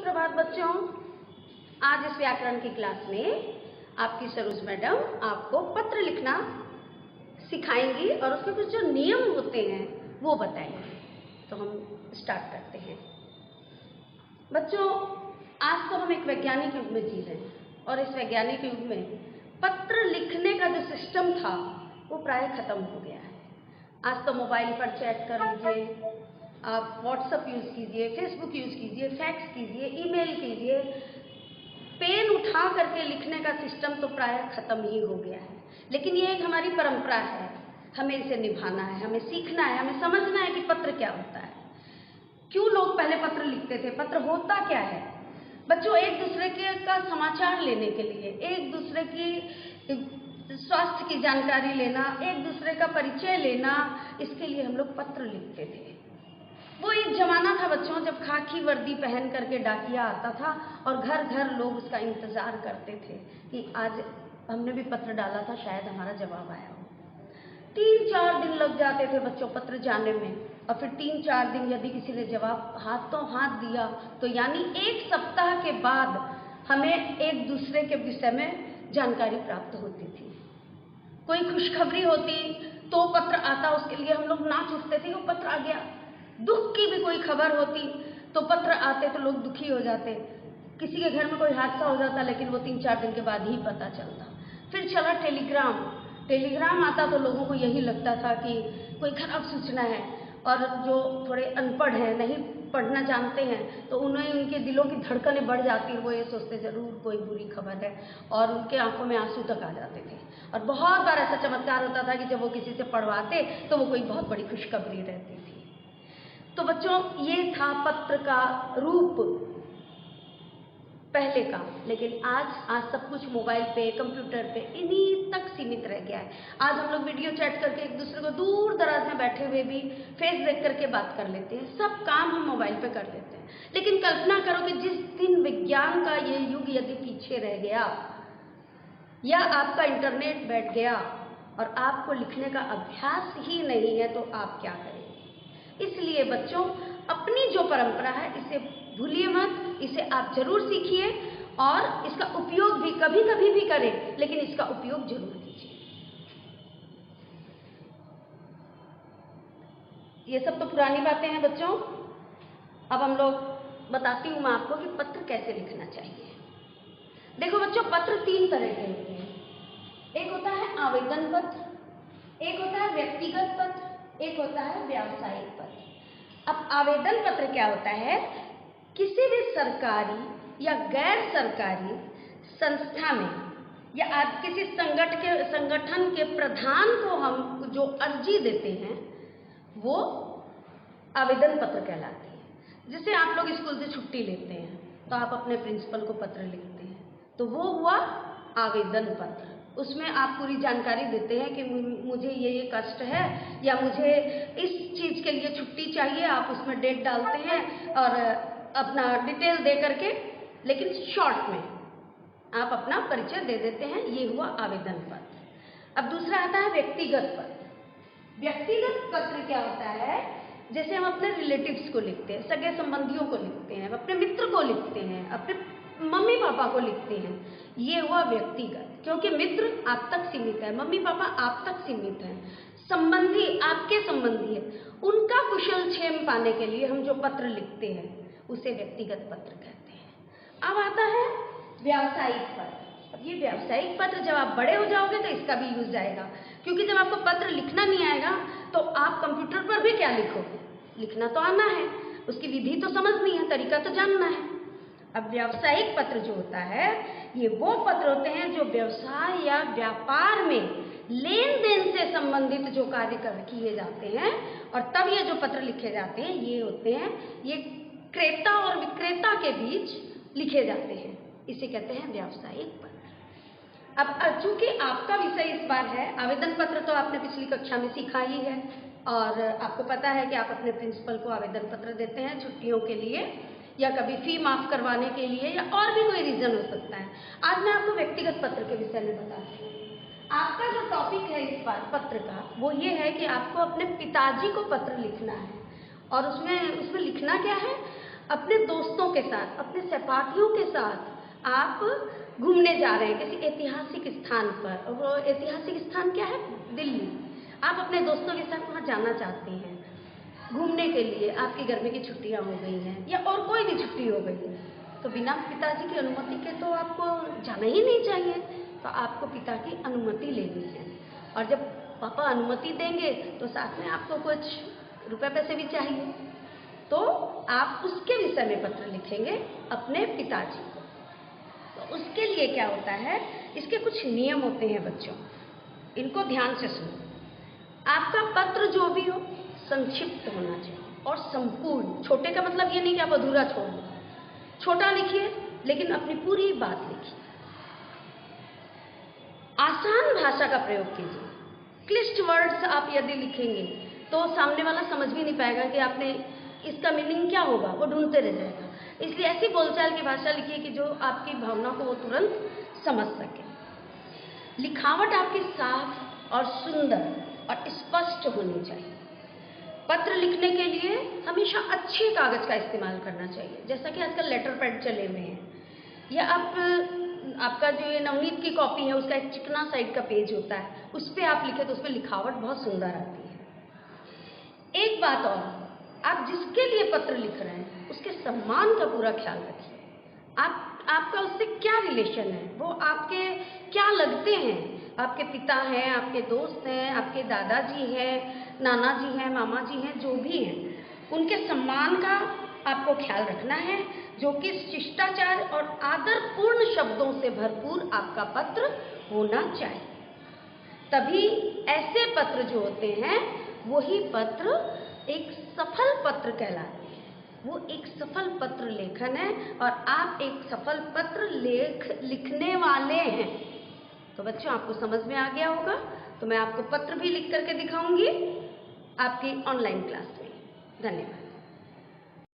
सुप्रभात बच्चों। आज इस व्याकरण की क्लास में आपकी सरोज मैडम आपको पत्र लिखना सिखाएंगी और उसके कुछ जो नियम होते हैं वो बताएंगे। तो हम स्टार्ट करते हैं। बच्चों, आज तो हम एक वैज्ञानिक युग में जी रहे हैं और इस वैज्ञानिक युग में पत्र लिखने का जो सिस्टम था वो प्राय खत्म हो गया है। आज तो मोबाइल पर चैट कर लीजिए, आप व्हाट्सएप यूज़ कीजिए, फेसबुक यूज़ कीजिए, फैक्स कीजिए, ईमेल कीजिए। पेन उठा करके लिखने का सिस्टम तो प्राय खत्म ही हो गया है। लेकिन ये एक हमारी परंपरा है, हमें इसे निभाना है, हमें सीखना है, हमें समझना है कि पत्र क्या होता है, क्यों लोग पहले पत्र लिखते थे, पत्र होता क्या है। बच्चों, एक दूसरे के का समाचार लेने के लिए, एक दूसरे की स्वास्थ्य की जानकारी लेना, एक दूसरे का परिचय लेना, इसके लिए हम लोग पत्र लिखते थे। वो एक जमाना था बच्चों जब खाकी वर्दी पहन करके डाकिया आता था और घर घर लोग उसका इंतजार करते थे कि आज हमने भी पत्र डाला था, शायद हमारा जवाब आया हो। 3-4 दिन लग जाते थे बच्चों पत्र जाने में, और फिर 3-4 दिन यदि किसी ने जवाब हाथों हाथ दिया तो यानी 1 सप्ताह के बाद हमें एक दूसरे के विषय में जानकारी प्राप्त होती थी। कोई खुशखबरी होती तो पत्र आता, उसके लिए हम लोग नाच उठते थे, वो पत्र आ गया। दुख की भी कोई खबर होती तो पत्र आते तो लोग दुखी हो जाते। किसी के घर में कोई हादसा हो जाता, लेकिन वो 3-4 दिन के बाद ही पता चलता। फिर चला टेलीग्राम आता तो लोगों को यही लगता था कि कोई खराब सूचना है, और जो थोड़े अनपढ़ हैं, नहीं पढ़ना जानते हैं, तो उन्हें उनके दिलों की धड़कनें बढ़ जाती, वो ये सोचते जरूर कोई बुरी खबर है, और उनके आंखों में आंसू तक आ जाते थे। और बहुत बार ऐसा चमत्कार होता था कि जब वो किसी से पढ़वाते तो वो कोई बहुत बड़ी खुशखबरी रहती थी। तो बच्चों, ये था पत्र का रूप पहले का। लेकिन आज सब कुछ मोबाइल पे, कंप्यूटर पे, इन्हीं तक सीमित रह गया है। आज हम लोग वीडियो चैट करके एक दूसरे को दूर दराज में बैठे हुए भी फेस देख करके बात कर लेते हैं। सब काम हम मोबाइल पे कर लेते हैं। लेकिन कल्पना करो कि जिस दिन विज्ञान का ये युग यदि पीछे रह गया, या आपका इंटरनेट बैठ गया और आपको लिखने का अभ्यास ही नहीं है, तो आप क्या करेंगे। इसलिए बच्चों, अपनी जो परंपरा है इसे भूलिए मत, इसे आप जरूर सीखिए और इसका उपयोग भी कभी कभी भी करें, लेकिन इसका उपयोग जरूर कीजिए। ये सब तो पुरानी बातें हैं बच्चों। अब हम लोग बताती हूँ मैं आपको कि पत्र कैसे लिखना चाहिए। देखो बच्चों, पत्र 3 तरह के होते हैं। एक होता है आवेदन पत्र, एक होता है व्यक्तिगत पत्र, एक होता है व्यावसायिक पत्र। अब आवेदन पत्र क्या होता है, किसी भी सरकारी या गैर सरकारी संस्था में या आप किसी संगठन के प्रधान को हम जो अर्जी देते हैं वो आवेदन पत्र कहलाती है। जैसे आप लोग स्कूल से छुट्टी लेते हैं तो आप अपने प्रिंसिपल को पत्र लिखते हैं, तो वो हुआ आवेदन पत्र। उसमें आप पूरी जानकारी देते हैं कि मुझे ये कष्ट है या मुझे इस चीज़ के लिए छुट्टी चाहिए। आप उसमें डेट डालते हैं और अपना डिटेल दे करके, लेकिन शॉर्ट में आप अपना परिचय दे देते हैं। ये हुआ आवेदन पत्र। अब दूसरा आता है व्यक्तिगत पत्र। व्यक्तिगत पत्र क्या होता है, जैसे हम अपने रिलेटिव्स को लिखते हैं, सगे संबंधियों को लिखते हैं, अपने मित्र को लिखते हैं, अपने मम्मी पापा को लिखते हैं। ये हुआ व्यक्तिगत, क्योंकि मित्र आप तक सीमित है, मम्मी पापा आप तक सीमित हैं, संबंधी आपके संबंधी है, उनका कुशल क्षेम पाने के लिए हम जो पत्र लिखते हैं उसे व्यक्तिगत पत्र कहते हैं। अब आता है व्यावसायिक पत्र। अब ये व्यावसायिक पत्र जब आप बड़े हो जाओगे तो इसका भी यूज आएगा, क्योंकि जब आपको पत्र लिखना नहीं आएगा तो आप कंप्यूटर पर भी क्या लिखोगे। लिखना तो आना है, उसकी विधि तो समझनी है, तरीका तो जानना है। अब व्यावसायिक पत्र जो होता है, ये वो पत्र होते हैं जो व्यवसाय या व्यापार में लेन देन से संबंधित जो कार्य किए जाते हैं, और तब ये जो पत्र लिखे जाते हैं ये होते हैं, ये क्रेता और विक्रेता के बीच लिखे जाते हैं। इसे कहते हैं व्यावसायिक पत्र। अब चूंकि आपका विषय इस बार है आवेदन पत्र, तो आपने पिछली कक्षा में सीखा ही है और आपको पता है कि आप अपने प्रिंसिपल को आवेदन पत्र देते हैं छुट्टियों के लिए, या कभी फी माफ करवाने के लिए, या और भी कोई रीजन हो सकता है। आज मैं आपको व्यक्तिगत पत्र के विषय में बताती हूँ। आपका जो टॉपिक है इस बार पत्र का, वो ये है कि आपको अपने पिताजी को पत्र लिखना है। और उसमें लिखना क्या है, अपने दोस्तों के साथ, अपने सहपाठियों के साथ आप घूमने जा रहे हैं किसी ऐतिहासिक स्थान पर, और वो ऐतिहासिक स्थान क्या है? दिल्ली। आप अपने दोस्तों के साथ वहाँ जाना चाहते हैं घूमने के लिए, आपकी गर्मी की छुट्टियाँ हो गई हैं या और कोई भी छुट्टी हो गई है, तो बिना पिताजी की अनुमति के तो आपको जाना ही नहीं चाहिए। तो आपको पिता की अनुमति लेनी है, और जब पापा अनुमति देंगे तो साथ में आपको कुछ रुपए पैसे भी चाहिए, तो आप उसके विषय में पत्र लिखेंगे अपने पिताजी को। तो उसके लिए क्या होता है, इसके कुछ नियम होते हैं बच्चों, इनको ध्यान से सुनो। आपका पत्र जो भी हो संक्षिप्त होना चाहिए और संपूर्ण। छोटे का मतलब ये नहीं कि आप अधूरा छोड़ दो, छोटा लिखिए लेकिन अपनी पूरी बात लिखिए। आसान भाषा का प्रयोग कीजिए। क्लिष्ट वर्ड्स आप यदि लिखेंगे तो सामने वाला समझ भी नहीं पाएगा कि आपने इसका मीनिंग क्या होगा, वो ढूंढते रह जाएगा। इसलिए ऐसी बोलचाल की भाषा लिखिए कि जो आपकी भावना को वो तुरंत समझ सके। लिखावट आपकी साफ और सुंदर और स्पष्ट होनी चाहिए। पत्र लिखने के लिए हमेशा अच्छे कागज का इस्तेमाल करना चाहिए, जैसा कि आजकल लेटर पैड चले हुए हैं, या आपका जो ये नवनीत की कॉपी है उसका एक चिकना साइड का पेज होता है, उस पर आप लिखे तो उसमें लिखावट बहुत सुंदर आती है। एक बात और, आप जिसके लिए पत्र लिख रहे हैं उसके सम्मान का पूरा ख्याल रखिए। आपका उससे क्या रिलेशन है, वो आपके क्या लगते हैं, आपके पिता हैं, आपके दोस्त हैं, आपके दादाजी हैं, नाना जी हैं, मामा जी हैं, जो भी हैं, उनके सम्मान का आपको ख्याल रखना है, जो कि शिष्टाचार और आदरपूर्ण शब्दों से भरपूर आपका पत्र होना चाहिए। तभी ऐसे पत्र जो होते हैं वही पत्र एक सफल पत्र कहलाते हैं। वो एक सफल पत्र लेखन है और आप एक सफल पत्र लिखने वाले हैं। तो बच्चों आपको समझ में आ गया होगा, तो मैं आपको पत्र भी लिख करके दिखाऊंगी आपकी ऑनलाइन क्लास में। धन्यवाद।